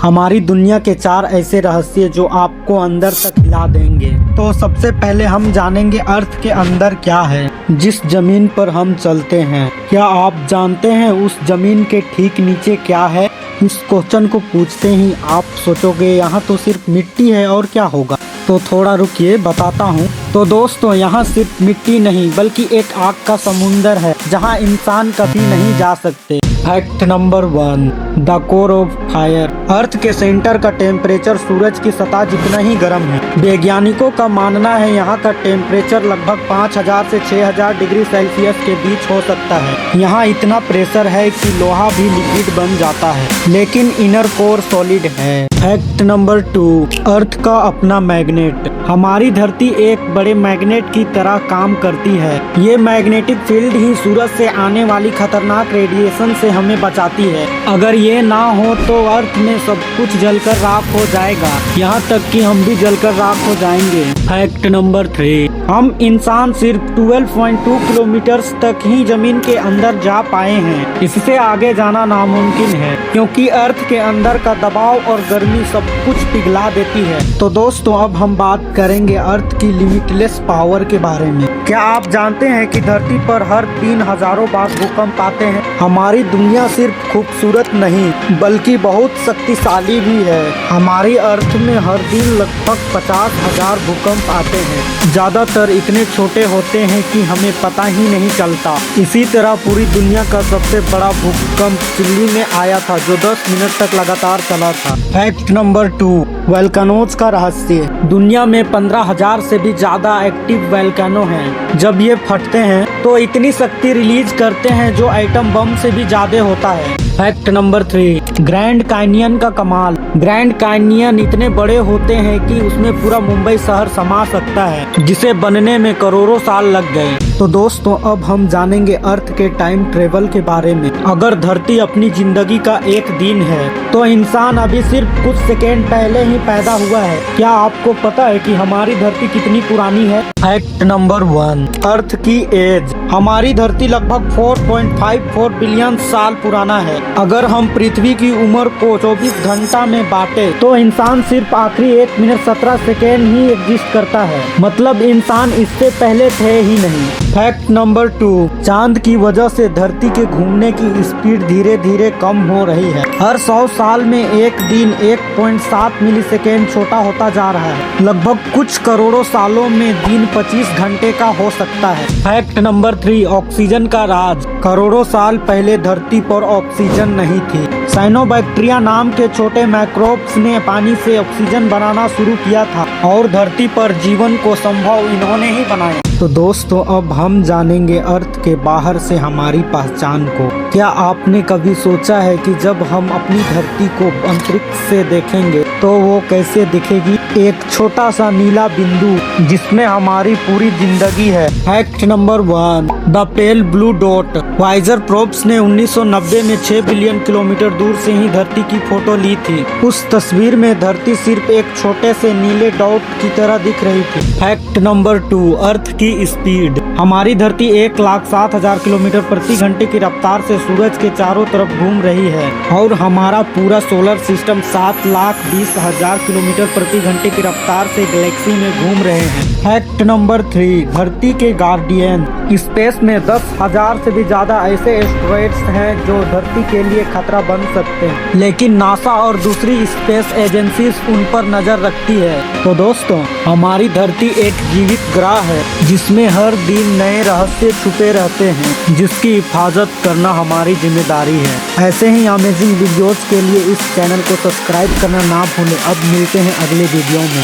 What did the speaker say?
हमारी दुनिया के 4 ऐसे रहस्य जो आपको अंदर तक हिला देंगे। तो सबसे पहले हम जानेंगे अर्थ के अंदर क्या है, जिस जमीन पर हम चलते हैं। क्या आप जानते हैं उस जमीन के ठीक नीचे क्या है? इस क्वेश्चन को पूछते ही आप सोचोगे यहाँ तो सिर्फ मिट्टी है और क्या होगा। तो थोड़ा रुकिए, बताता हूँ। तो दोस्तों, यहाँ सिर्फ मिट्टी नहीं बल्कि एक आग का समुंदर है जहाँ इंसान कभी नहीं जा सकते। Fact number 1, the core of fire. Earth के सेंटर का टेम्परेचर सूरज की सतह जितना ही गर्म है। वैज्ञानिकों का मानना है यहाँ का टेम्परेचर लगभग 5000 से 6000 डिग्री सेल्सियस के बीच हो सकता है। यहाँ इतना प्रेशर है कि लोहा भी लिक्विड बन जाता है, लेकिन इनर कोर सॉलिड है। फैक्ट नंबर 2, अर्थ का अपना मैग्नेट। हमारी धरती एक बड़े मैग्नेट की तरह काम करती है। ये मैग्नेटिक फील्ड ही सूरज से आने वाली खतरनाक रेडिएशन से हमें बचाती है। अगर ये ना हो तो अर्थ में सब कुछ जलकर राख हो जाएगा, यहाँ तक कि हम भी जलकर राख हो जाएंगे। फैक्ट नंबर 3, हम इंसान सिर्फ 12.2 किलोमीटर तक ही जमीन के अंदर जा पाए हैं। इससे आगे जाना नामुमकिन है क्योंकि अर्थ के अंदर का दबाव और गर्मी सब कुछ पिघला देती है। तो दोस्तों, अब हम बात करेंगे अर्थ की लिमिटलेस पावर के बारे में। क्या आप जानते हैं कि धरती पर हर दिन हजारों बार भूकंप आते हैं? हमारी दुनिया सिर्फ खूबसूरत नहीं बल्कि बहुत शक्तिशाली भी है। हमारी अर्थ में हर दिन लगभग 50,000 भूकंप आते हैं। ज्यादातर इतने छोटे होते हैं कि हमें पता ही नहीं चलता। इसी तरह पूरी दुनिया का सबसे बड़ा भूकंप चिली में आया था जो 10 मिनट तक लगातार चला था। फैक्ट नंबर 2, वोल्केनोज का रहस्य। दुनिया में 15,000 से भी ज्यादा एक्टिव वोल्केनो हैं। जब ये फटते हैं तो इतनी शक्ति रिलीज करते हैं जो एटम बम से भी ज्यादा होता है। फैक्ट नंबर 3, ग्रैंड कैनियन का कमाल। ग्रैंड कैनियन इतने बड़े होते हैं कि उसमें पूरा मुंबई शहर समा सकता है, जिसे बनने में करोड़ों साल लग गए। तो दोस्तों, अब हम जानेंगे अर्थ के टाइम ट्रेवल के बारे में। अगर धरती अपनी जिंदगी का एक दिन है तो इंसान अभी सिर्फ कुछ सेकेंड पहले ही पैदा हुआ है। क्या आपको पता है कि हमारी धरती कितनी पुरानी है? फैक्ट नंबर 1, अर्थ की एज। हमारी धरती लगभग 4.54 बिलियन साल पुराना है। अगर हम पृथ्वी की उम्र को 24 घंटा में बांटे तो इंसान सिर्फ आखिरी 1 मिनट 17 सेकेंड ही एग्जिस्ट करता है। मतलब इंसान इससे पहले थे ही नहीं। फैक्ट नंबर 2, चांद की वजह से धरती के घूमने की स्पीड धीरे धीरे कम हो रही है। हर 100 साल में एक दिन 1.7 मिलीसेकेंड छोटा होता जा रहा है। लगभग कुछ करोड़ों सालों में दिन 25 घंटे का हो सकता है। फैक्ट नंबर 3, ऑक्सीजन का राज। करोड़ों साल पहले धरती पर ऑक्सीजन नहीं थी। साइनोबैक्टीरिया नाम के छोटे माइक्रोब्स ने पानी से ऑक्सीजन बनाना शुरू किया था और धरती पर जीवन को संभव इन्होंने ही बनाया। तो दोस्तों, अब हम जानेंगे अर्थ के बाहर से हमारी पहचान को। क्या आपने कभी सोचा है कि जब हम अपनी धरती को अंतरिक्ष से देखेंगे तो वो कैसे दिखेगी? एक छोटा सा नीला बिंदु जिसमें हमारी पूरी जिंदगी है। Fact number 1, the pale blue dot. Voyager probes ने 1990 में 6 बिलियन किलोमीटर दूर से ही धरती की फोटो ली थी। उस तस्वीर में धरती सिर्फ एक छोटे से नीले डॉट की तरह दिख रही थी। फैक्ट नंबर 2, अर्थ की स्पीड। हमारी धरती 1,07,000 किलोमीटर प्रति घंटे की रफ्तार से सूरज के चारों तरफ घूम रही है और हमारा पूरा सोलर सिस्टम 7,20,000 किलोमीटर प्रति घंटे की रफ्तार से गैलेक्सी में घूम रहे हैं। फैक्ट नंबर 3, धरती के गार्डियन। स्पेस में 10,000 से भी ज्यादा ऐसे एस्टेरॉइड्स हैं जो धरती के लिए खतरा बन सकते हैं, लेकिन नासा और दूसरी स्पेस एजेंसीज उन पर नजर रखती है। तो दोस्तों, हमारी धरती एक जीवित ग्रह है जिसमें हर दिन नए रहस्य छुपे रहते हैं, जिसकी हिफाजत करना हमारी जिम्मेदारी है। ऐसे ही अमेजिंग वीडियोस के लिए इस चैनल को सब्सक्राइब करना ना भूलें। अब मिलते हैं अगले वीडियो में।